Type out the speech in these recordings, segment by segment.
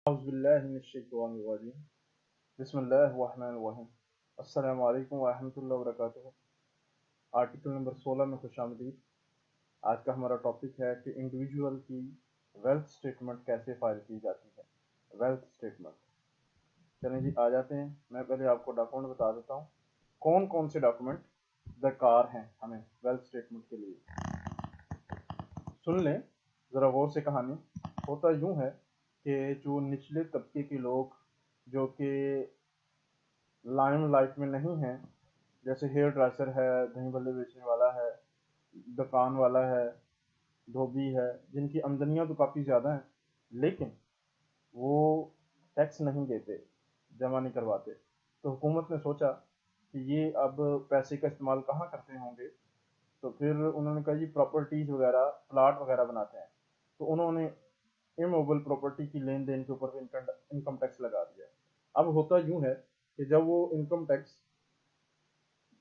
औज़ुबिल्लाहि बिस्मिल्लाहिर्रहमानिर्रहीम। अस्सलामु अलैकुम व रहमतुल्लाहि व बरकातुहू। आर्टिकल नंबर 16 में खुशामदीद। आज का हमारा टॉपिक है कि इंडिविजुअल की वेल्थ स्टेटमेंट कैसे फाइल की जाती है। वेल्थ स्टेटमेंट, चलें जी आ जाते हैं। मैं पहले आपको डॉक्यूमेंट बता देता हूँ कौन कौन से डॉक्यूमेंट दरकार हैं हमें वेल्थ स्टेटमेंट के लिए। सुन लें ज़रा गौर से कहानी। होता यूँ है कि जो निचले तबके के लोग जो कि लाइमलाइट में नहीं हैं, जैसे हेयर ड्रेसर है, दही भल्ले बेचने वाला है, दुकान वाला है, धोबी है, जिनकी आमदनियाँ तो काफ़ी ज़्यादा हैं लेकिन वो टैक्स नहीं देते, जमा नहीं करवाते। तो हुकूमत ने सोचा कि ये अब पैसे का इस्तेमाल कहाँ करते होंगे, तो फिर उन्होंने कहा जी प्रॉपर्टीज़ वगैरह, प्लाट वगैरह बनाते हैं। तो उन्होंने इमूवेबल प्रॉपर्टी की लेन देन के ऊपर भी इनकम टैक्स लगा दिया। अब होता यूँ है कि जब वो इनकम टैक्स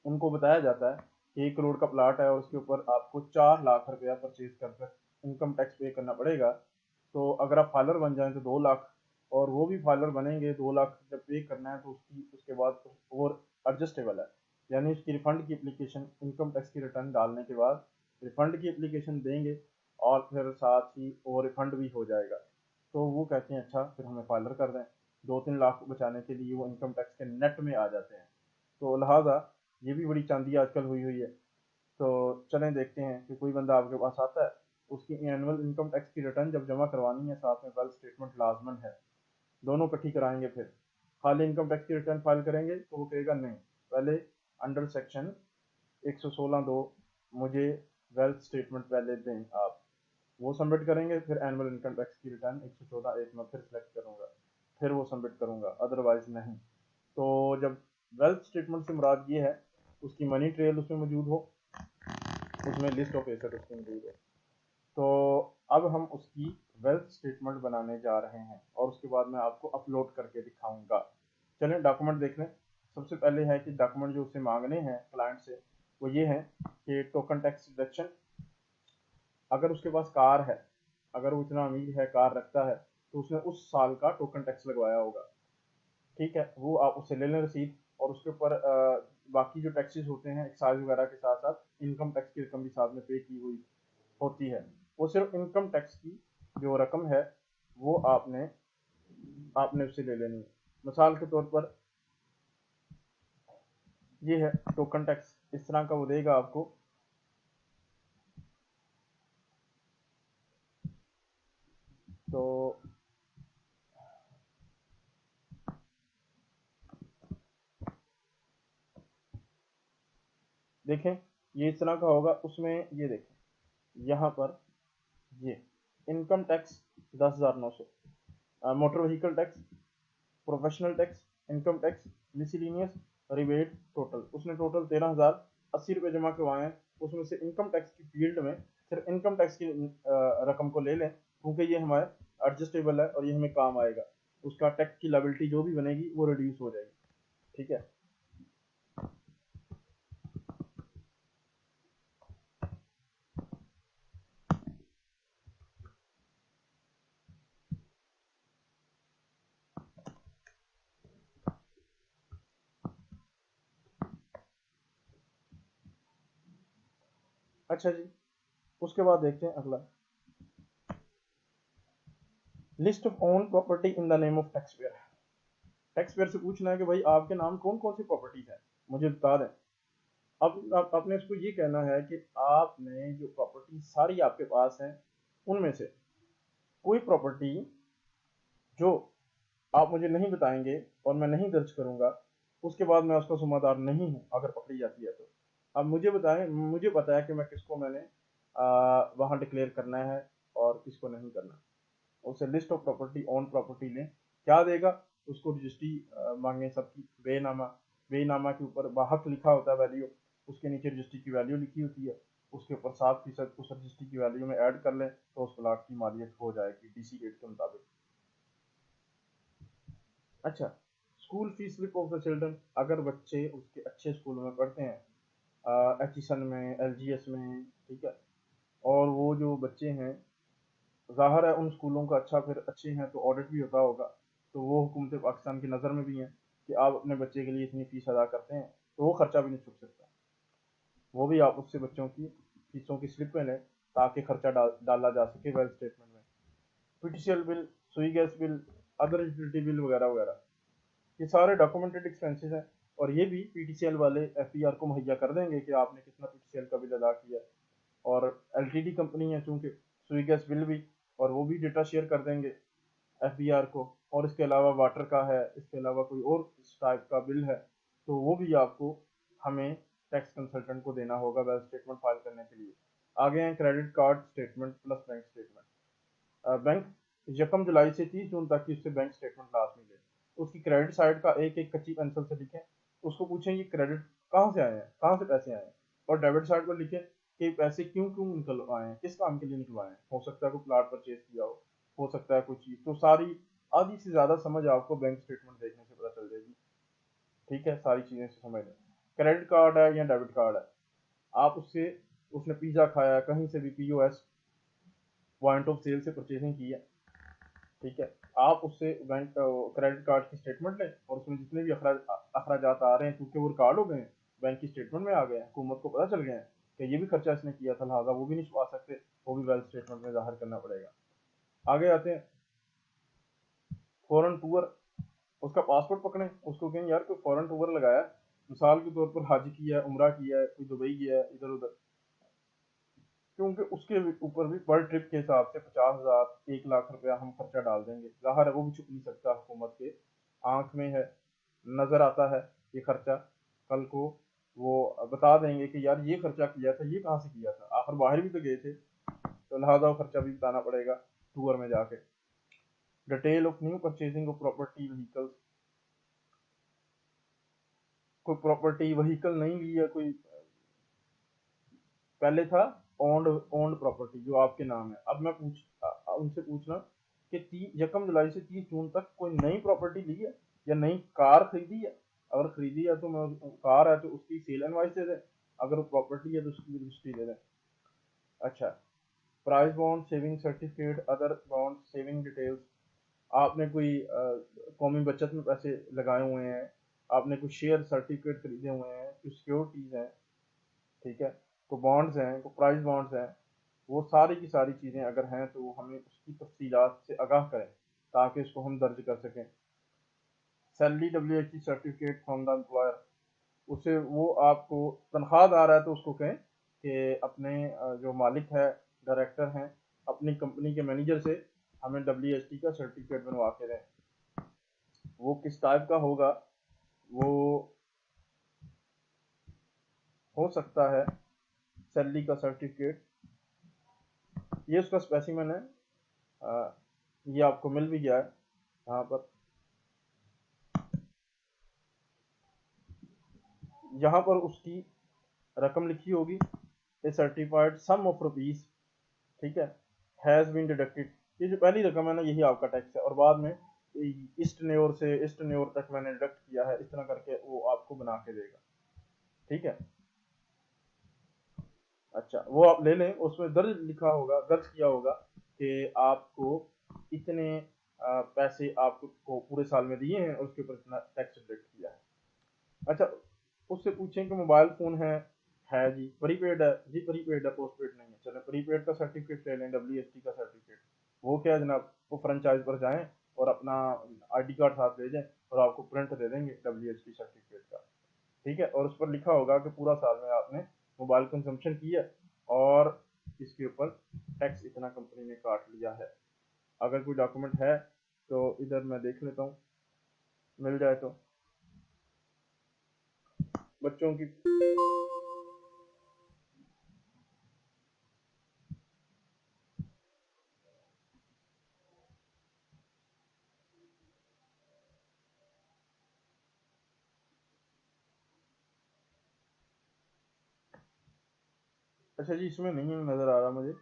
उनको बताया जाता है कि 1 करोड़ का प्लाट है और उसके ऊपर आपको 4 लाख रुपया परचेज कर कर इनकम टैक्स पे करना पड़ेगा, तो अगर आप फाइलर बन जाएं तो 2 लाख, और वो भी फाइलर बनेंगे 2 लाख जब पे करना है तो उसके बाद और एडजस्टेबल है, यानी उसकी रिफंड की एप्लीकेशन, इनकम टैक्स की रिटर्न डालने के बाद रिफंड की एप्लीकेशन देंगे और फिर साथ ही वो रिफंड भी हो जाएगा। तो वो कहते हैं अच्छा फिर हमें फाइलर कर दें। 2-3 लाख बचाने के लिए वो इनकम टैक्स के नेट में आ जाते हैं। तो लिहाजा ये भी बड़ी चांदी आजकल हुई हुई है। तो चलें देखते हैं कि कोई बंदा आपके पास आता है, उसकी एनुअल इनकम टैक्स की रिटर्न जब जमा करवानी है साथ में वेल्थ स्टेटमेंट लाजमन है। दोनों इकट्ठी कराएंगे। फिर खाली इनकम टैक्स की रिटर्न फाइल करेंगे तो वो कहेगा नहीं, पहले अंडर सेक्शन 116(2) मुझे वेल्थ स्टेटमेंट पहले दें आप। वो सबमिट करेंगे, फिर एनुअल इनकम टैक्स की रिटर्न 114(1) में फिर सेलेक्ट करूँगा, फिर वो सबमिट करूँगा, अदरवाइज नहीं। तो जब वेल्थ स्टेटमेंट से मुराद ये है उसकी मनी ट्रेल उसमें मौजूद हो, उसमें लिस्ट ऑफ एसेट उसकी मौजूद हो। तो अब हम उसकी वेल्थ स्टेटमेंट बनाने जा रहे हैं और उसके बाद मैं आपको अपलोड करके दिखाऊंगा। चलें डॉक्यूमेंट देख लें। सबसे पहले है कि डॉक्यूमेंट जो उसे मांगने हैं क्लाइंट से वो ये है कि टोकन टैक्स डिडक्शन। अगर उसके पास कार है, अगर वो इतना अमीर है, कार रखता है, तो उसने उस साल का टोकन टैक्स लगवाया होगा। ठीक है, वो आप उससे ले लें रसीद, और उसके ऊपर बाकी जो टैक्सेस होते हैं एक्साइज वगैरह के साथ साथ इनकम टैक्स की रकम भी साथ में पे की हुई होती है। वो सिर्फ इनकम टैक्स की जो रकम है वो आपने आपने उससे ले लेनी है। मिसाल के तौर पर ये है टोकन टैक्स, इस तरह का वो देगा आपको। तो देखें ये इस तरह का होगा। उसमें ये देखें यहाँ पर ये income tax 10,900, motor vehicle tax, professional tax, income tax, miscellaneous, rebate, total. उसने टोटल 13,080 रुपये जमा करवाए हैं। उसमें से इनकम टैक्स की फील्ड में सिर्फ इनकम टैक्स की रकम को ले लें, क्योंकि ये हमारे एडजस्टेबल है और ये हमें काम आएगा। उसका टैक्स की लायबिलिटी जो भी बनेगी वो रिड्यूस हो जाएगी। ठीक है। अच्छा जी, उसके बाद देखते हैं अगला, list of own property in the name of tax payer. Tax payer से पूछना है कि भाई आपके नाम कौन कौन सी प्रॉपर्टीज है, मुझे बता दें। अब आपने इसको ये कहना है कि आपने जो प्रॉपर्टी सारी आपके पास है उनमें से कोई प्रॉपर्टी जो आप मुझे नहीं बताएंगे और मैं नहीं दर्ज करूंगा, उसके बाद मैं उसका जिम्मेदार नहीं हूं अगर पकड़ी जाती है तो। अब मुझे बताएं, मुझे पता है कि मैं किसको मैंने वहां डिक्लेयर करना है और किसको नहीं करना। उसे list of property own property लें। क्या देगा? उसको रजिस्ट्री मांगे सबकी, बेनामा। बेनामा के ऊपर बाहक लिखा होता है वैल्यू, उसके नीचे रजिस्ट्री की वैल्यू लिखी होती है, उसके ऊपर 7% उस रजिस्ट्री की वैल्यू में ऐड कर लें तो उस प्लाट की मालियत हो जाएगी डीसी रेट के मुताबिक। अच्छा, school fees slip of the children. अगर बच्चे उसके अच्छे स्कूल में पढ़ते हैं, एचिसन में, एलजीएस में, ठीक है, और वो जो बच्चे हैं ज़ाहिर है उन स्कूलों का अच्छा फिर अच्छे हैं तो ऑडिट भी होता होगा, तो वो हुकूमत पाकिस्तान की नज़र में भी हैं कि आप अपने बच्चे के लिए इतनी फ़ीस अदा करते हैं, तो वो खर्चा भी नहीं चुक सकता। वो भी आप उससे बच्चों की फीसों की स्लिप में लें ताकि खर्चा डाला जा सके वेल्थ स्टेटमेंट में। पीटीसीएल बिल, सुई gas bill, other utility bill वगैरह वगैरह, ये सारे डॉक्यूमेंटेड एक्सपेंसेस हैं और ये भी पीटीसीएल वाले एफईआर को मुहैया कर देंगे कि आपने कितना पीटीसीएल का बिल अदा किया है। और एलटीडी कंपनी है चूंकि, सुई गैस बिल भी, और वो भी डेटा शेयर कर देंगे एफईआर को। और इसके अलावा वाटर का है, इसके अलावा कोई और इस टाइप का बिल है, तो वो भी आपको हमें टैक्स कंसल्टेंट को देना होगा वेल्थ स्टेटमेंट फाइल करने के लिए। आगे हैं credit card statement plus bank statement. Bank 1 जुलाई से 30 जून तक की उससे बैंक स्टेटमेंट लाजमी ले। उसकी क्रेडिट साइड का एक एक कच्ची पेंसिल से लिखें, उसको पूछें ये क्रेडिट कहाँ से आए हैं, कहाँ से पैसे आए हैं। और डेबिट साइड पर लिखें कि पैसे क्यों क्यों निकल आए हैं, किस काम के लिए निकलवाए हैं। हो सकता है कोई प्लाट परचेज किया हो सकता है कोई चीज़। तो सारी आधी से ज़्यादा समझ आपको बैंक स्टेटमेंट देखने से पता चल जाएगी। ठीक है, सारी चीज़ें से समझ लें। क्रेडिट कार्ड है या डेबिट कार्ड है, आप उससे, उसने पिज़्ज़ा खाया, कहीं से भी पीओएस पॉइंट ऑफ सेल से परचेजिंग की है, ठीक है, आप उससे बैंक क्रेडिट कार्ड की स्टेटमेंट लें और उसमें जितने भी अखराजात आ रहे हैं, क्योंकि वो रिकॉर्ड हो गए हैं, बैंक की स्टेटमेंट में आ गए हैं, हुकूमत को पता चल गया है कि ये भी खर्चा इसने किया था, लिहाजा वो भी नहीं छुपा सकते, वो भी वेल्थ स्टेटमेंट में जाहिर करना पड़ेगा। आगे आते हैं फॉरेन टूर। उसका पासपोर्ट पकड़ें, उसको कहें यार कोई फॉरेन टूर लगाया, मिसाल के तौर पर हाजी किया है, उमरा किया है, कोई दुबई गया है, इधर उधर, क्योंकि उसके ऊपर भी पर ट्रिप के हिसाब से 50,000 1 लाख रुपया हम खर्चा डाल देंगे। जाहिर है वो भी छुप नहीं सकता, हुकूमत के आंख में है, नजर आता है ये खर्चा। कल को वो बता देंगे कि यार ये खर्चा किया था, ये कहाँ से किया था, आखिर बाहर भी तो गए थे, तो लिहाजा वो खर्चा भी बताना पड़ेगा टूर में जाके। Detail of new purchasing of property vehicles, कोई प्रॉपर्टी व्हीकल नहीं लिया, कोई पहले था ओन्ड ओन्ड प्रॉपर्टी जो आपके नाम है, अब मैं उनसे पूछना कि 1 जुलाई से 30 जून तक कोई नई प्रॉपर्टी ली है या नई कार खरीदी है। अगर खरीदी है तो मैं कार है तो उसकी सेल इनवॉइस दे दें, अगर वो प्रॉपर्टी है तो उसकी रजिस्ट्री दे दें। अच्छा, price bond, saving certificate, other bond, saving details, आपने कोई कौमी बचत में पैसे लगाए हुए हैं, आपने कुछ शेयर सर्टिफिकेट खरीदे हुए हैं, कुछ सिक्योरिटीज हैं, ठीक है, को बॉन्ड्स हैं, को प्राइस बॉन्ड्स हैं, वो सारी की सारी चीज़ें अगर हैं तो हमें उसकी तफसीलात से आगाह करें ताकि इसको हम दर्ज कर सकें। Salary WHE certificate from the employer, उसे वो आपको तनख्वाह आ रहा है तो उसको कहें कि अपने जो मालिक है, डायरेक्टर हैं, अपनी कंपनी के मैनेजर से हमें WHT का सर्टिफिकेट बनवा के दें। वो किस टाइप का होगा, वो हो सकता है सैलरी का सर्टिफिकेट, ये उसका स्पेसिमन है, ये आपको मिल भी गया है यहाँ पर। यहाँ पर उसकी रकम लिखी होगी, ए सर्टिफाइड सम ऑफ रुपीज, ठीक है, हैज बीन डिडक्टेड, ये जो पहली रकम है ना यही आपका टैक्स है, और बाद में ईस्ट न्योर से ईस्ट न्योर तक मैंने डिडक्ट किया है, इस तरह करके वो आपको बना के देगा। ठीक है, अच्छा वो आप ले लें, उसमें दर्ज लिखा होगा, दर्ज किया होगा कि आपको इतने पैसे आपको पूरे साल में दिए हैं और उसके ऊपर इतना टैक्स डिडक्ट किया है। अच्छा, उससे पूछें कि मोबाइल फ़ोन है जी, प्रीपेड है जी, प्रीपेड है, पोस्टपेड नहीं है, चलो प्रीपेड का सर्टिफिकेट ले लें, WHT का सर्टिफिकेट। वो क्या है जनाब, वो फ्रेंचाइज पर जाएं और अपना ID कार्ड साथ ले जाएं और आपको प्रिंट दे देंगे WHT सर्टिफिकेट का। ठीक है, और उस पर लिखा होगा कि पूरा साल में आपने मोबाइल कंजम्पशन की है और इसके ऊपर टैक्स इतना कंपनी ने काट लिया है। अगर कोई डॉक्यूमेंट है तो इधर मैं देख लेता हूँ, मिल जाए तो। बच्चों की, अच्छा जी इसमें नहीं नज़र आ रहा मुझे।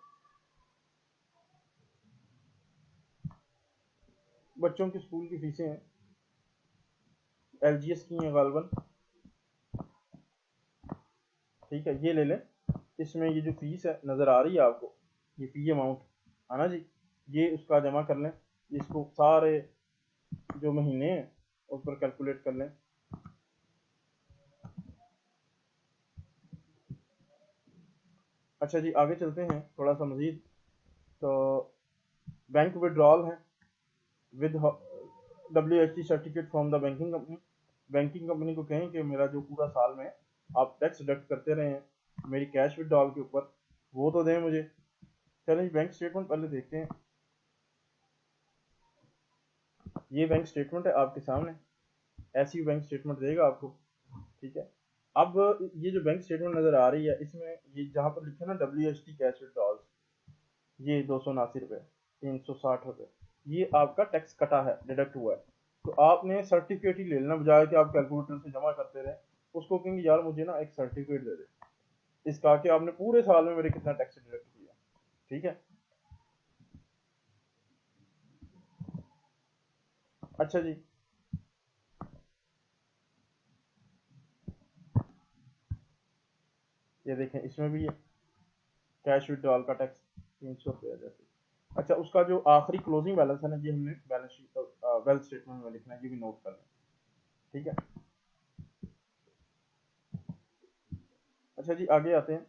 बच्चों की स्कूल की फीसें हैं, LGS की हैं गालबन, ठीक है, ये ले लें। इसमें ये जो फीस है नज़र आ रही है आपको, ये फी अमाउंट है ना जी, ये उसका जमा कर लें, इसको सारे जो महीने हैं उस पर कैलकुलेट कर लें। अच्छा जी, आगे चलते हैं थोड़ा सा मजीद। तो बैंक विड्रॉल है with WHT certificate from the banking company. Banking company को कहें कि मेरा जो पूरा साल में आप टैक्स डिडक्ट करते रहे हैं मेरी कैश विड्रॉल के ऊपर, वो तो दें मुझे। चलें बैंक स्टेटमेंट पहले देखते हैं। ये बैंक स्टेटमेंट है आपके सामने, ऐसी बैंक स्टेटमेंट देगा आपको। ठीक है, अब ये जो बैंक स्टेटमेंट नज़र आ रही है इसमें ये जहाँ पर लिखा है ना WHT कैश विड्रॉल, ये 279 रुपये, 360 रुपये, ये आपका टैक्स कटा है, डिडक्ट हुआ है। तो आपने सर्टिफिकेट ही ले लेना, बजाय कि आप कैलकुलेटर से जमा करते रहे। उसको कहेंगे यार मुझे ना एक सर्टिफिकेट दे दे इसका कि आपने पूरे साल में मेरे कितना टैक्स डिडक्ट किया। ठीक है, अच्छा जी, ये देखें इसमें भी है कैश विड्रॉल का टैक्स 300 रुपये जैसे। अच्छा, उसका जो आखिरी क्लोजिंग बैलेंस है ना, ये हमने बैलेंस शीट वेल्थ स्टेटमेंट में लिखना है, ये भी नोट कर लें। ठीक है, अच्छा जी, आगे आते हैं।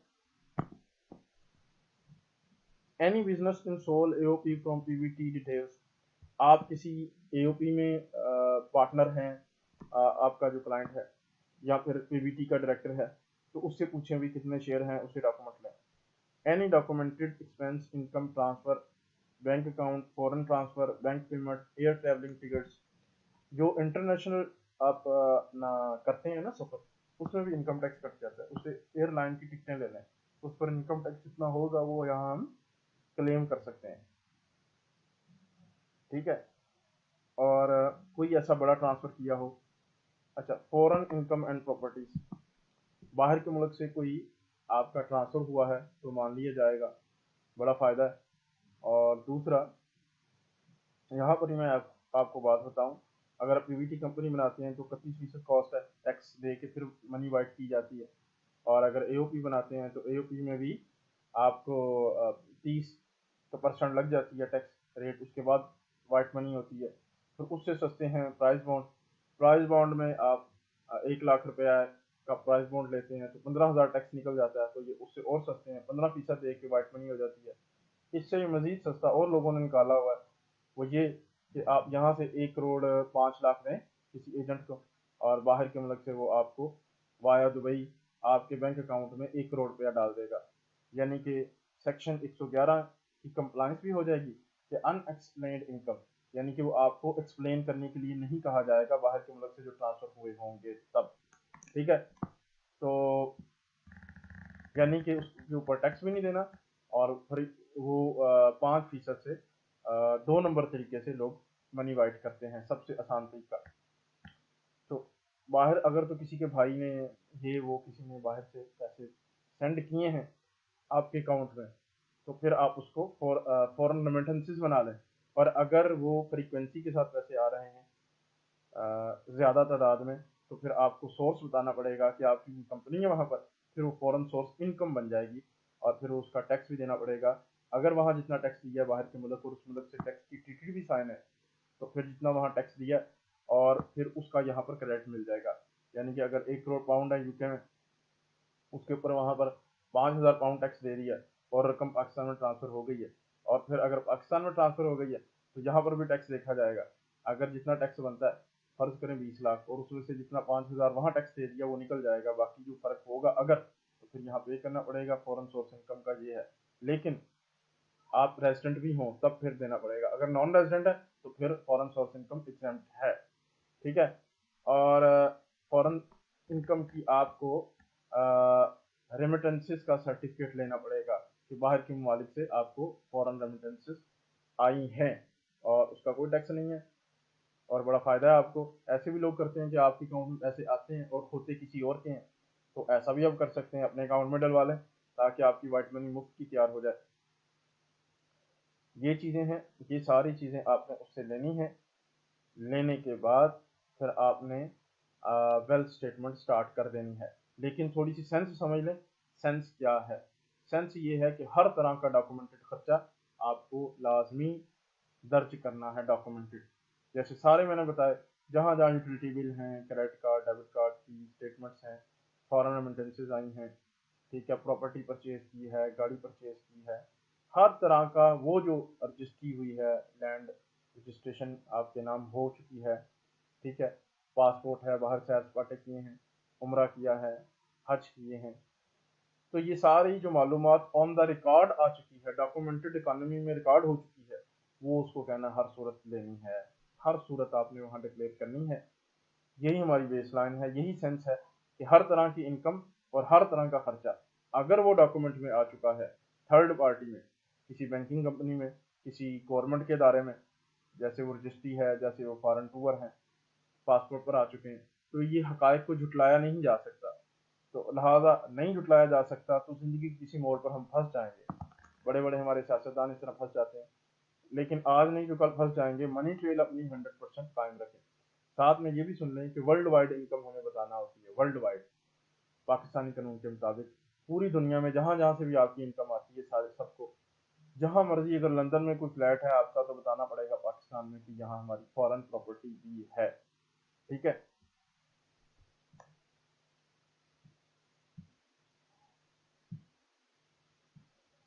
Any business in sole AOP from PBT details. आप किसी AOP में पार्टनर हैं, आपका जो क्लाइंट है या फिर PBT का डायरेक्टर है, तो उससे पूछें भी कितने शेयर हैं, उससे डॉक्यूमेंट लें। Any documented expense income transfer, bank account, foreign transfer, bank payment, air travelling tickets, जो इंटरनेशनल आप ना करते हैं ना सफ़र, उसमें भी इनकम टैक्स कट जाता है। उससे एयरलाइन की टिकटें ले लें, उस पर इनकम टैक्स जितना होगा वो यहाँ हम क्लेम कर सकते हैं। ठीक है, और कोई ऐसा बड़ा ट्रांसफ़र किया हो। अच्छा, फॉरेन इनकम एंड प्रॉपर्टीज, बाहर के मुल्क से कोई आपका ट्रांसफ़र हुआ है तो मान लिया जाएगा, बड़ा फ़ायदा है। और दूसरा, यहाँ पर ही मैं आपको बात बताऊँ, अगर आप PBT कंपनी बनाते हैं तो 31% कॉस्ट है, टैक्स दे के फिर मनी वाइट की जाती है। और अगर AOP बनाते हैं तो AOP में भी आपको 30% लग जाती है टैक्स रेट, उसके बाद वाइट मनी होती है। तो उससे सस्ते हैं प्राइस बॉन्ड। प्राइस बॉन्ड में आप 1 लाख रुपया का प्राइस बॉन्ड लेते हैं तो 15,000 टैक्स निकल जाता है, तो ये उससे और सस्ते हैं, 15% दे के वाइट मनी हो जाती है। इससे भी मजीद सस्ता और लोगों ने निकाला हुआ है, वो ये कि आप यहाँ से 1 करोड़ 5 लाख दें किसी एजेंट को, और बाहर के मुल्क से वो आपको वाया दुबई आपके बैंक अकाउंट में 1 करोड़ रुपया डाल देगा। यानी कि सेक्शन 111 की कंप्लाइंस भी हो जाएगी कि अनएक्सप्लेन्ड इनकम, यानी कि वो आपको एक्सप्लेन करने के लिए नहीं कहा जाएगा बाहर के मुल्क से जो ट्रांसफ़र हुए होंगे तब। ठीक है, तो यानी कि उसके ऊपर टैक्स भी नहीं देना, और फिर वो 5% से 2 नंबर तरीके से लोग मनी वाइट करते हैं, सबसे आसान तरीका। तो बाहर अगर तो किसी के भाई ने ये वो किसी ने बाहर से पैसे सेंड किए हैं आपके अकाउंट में, तो फिर आप उसको फॉरेन रेमिटेंसेस बना लें। और अगर वो फ्रीक्वेंसी के साथ पैसे आ रहे हैं ज़्यादा तादाद में, तो फिर आपको सोर्स बताना पड़ेगा कि आपकी कंपनी है वहाँ पर, फिर वो फॉरेन सोर्स इनकम बन जाएगी, और फिर उसका टैक्स भी देना पड़ेगा। अगर वहाँ जितना टैक्स दिया बाहर के मुल्क और उस मुल्क से टैक्स की TTD भी साइन है, तो फिर जितना वहाँ टैक्स दिया और फिर उसका यहाँ पर क्रेडिट मिल जाएगा। यानी कि अगर 1 करोड़ पाउंड है UK में, उसके ऊपर वहाँ पर 5,000 पाउंड टैक्स दे दिया और रकम पाकिस्तान में ट्रांसफ़र हो गई है, और फिर अगर पाकिस्तान में ट्रांसफ़र हो गई है तो यहाँ पर भी टैक्स देखा जाएगा। अगर जितना टैक्स बनता है, फ़र्ज़ करें 20 लाख, और उसमें से जितना 5,000 वहाँ टैक्स दे दिया वो निकल जाएगा, बाकी जो फ़र्क होगा अगर, तो फिर यहाँ पे करना पड़ेगा। फॉरेन सोर्स इनकम का ये है। लेकिन आप रेजिडेंट भी हों तब फिर देना पड़ेगा, अगर नॉन रेजिडेंट है तो फिर फॉरेन सोर्स इनकम एग्जेम्प्ट है। ठीक है, और फॉरेन इनकम की आपको रेमिटेंसेस का सर्टिफिकेट लेना पड़ेगा कि बाहर के ममालिक से आपको फॉरेन रेमिटेंसेस आई हैं, और उसका कोई टैक्स नहीं है, और बड़ा फ़ायदा है आपको। ऐसे भी लोग करते हैं कि आपके अकाउंट में पैसे आते हैं और होते किसी और के हैं, तो ऐसा भी आप कर सकते हैं, अपने अकाउंट में डलवा लें ताकि आपकी वाइट मनी मुफ्त की तैयार हो जाए। ये चीज़ें हैं, ये सारी चीज़ें आपने उससे लेनी है। लेने के बाद फिर आपने वेल्थ स्टेटमेंट स्टार्ट कर देनी है। लेकिन थोड़ी सी सेंस समझ लें, सेंस क्या है। सेंस ये है कि हर तरह का डॉक्यूमेंटेड खर्चा आपको लाजमी दर्ज करना है डॉक्यूमेंटेड। जैसे सारे मैंने बताए, जहाँ जहाँ यूटिलिटी बिल हैं, क्रेडिट कार्ड, डेबिट कार्ड की स्टेटमेंट्स हैं, फॉरेन रेमिटेंसेज आई हैं, ठीक है, प्रॉपर्टी परचेज की है, गाड़ी परचेज की है, हर तरह का वो जो रजिस्ट्री हुई है, लैंड रजिस्ट्रेशन आपके नाम हो चुकी है, ठीक है, पासपोर्ट है, बाहर सैर सपाटे किए हैं, उम्रा किया है, हज किए हैं, तो ये सारी जो मालूमात ऑन द रिकॉर्ड आ चुकी है, डॉक्यूमेंटेड इकोनॉमी में रिकॉर्ड हो चुकी है, वो उसको कहना हर सूरत लेनी है, हर सूरत आपने वहाँ डिक्लेयर करनी है। यही हमारी बेसलाइन है, यही सेंस है कि हर तरह की इनकम और हर तरह का खर्चा अगर वो डॉक्यूमेंट में आ चुका है, थर्ड पार्टी में, किसी बैंकिंग कंपनी में, किसी गवर्नमेंट के इदारे में, जैसे वो रजिस्ट्री है, जैसे वो फॉरेन टूर हैं, पासपोर्ट पर आ चुके हैं, तो ये हकायक को झुटलाया नहीं जा सकता। तो लिहाजा नहीं जुटलाया जा सकता, तो जिंदगी के किसी मोड़ पर हम फंस जाएंगे। बड़े बड़े हमारे सियासतदान इस तरह फंस जाते हैं, लेकिन आज नहीं तो कल फंस जाएंगे। मनी ट्रेल अपनी 100% कायम रखें। साथ में ये भी सुन लें कि वर्ल्ड वाइड इनकम हमें बताना होती है, वर्ल्ड वाइड, पाकिस्तानी कानून के मुताबिक पूरी दुनिया में जहां जहां से भी आपकी इनकम आती है, सारे सबको, जहां मर्जी, अगर लंदन में कोई फ्लैट है आपका, तो बताना पड़ेगा पाकिस्तान में कि यहाँ हमारी फॉरेन प्रॉपर्टी भी है। ठीक है।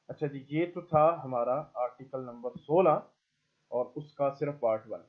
अच्छा जी, ये तो था हमारा आर्टिकल नंबर 16 और उसका सिर्फ पार्ट 1।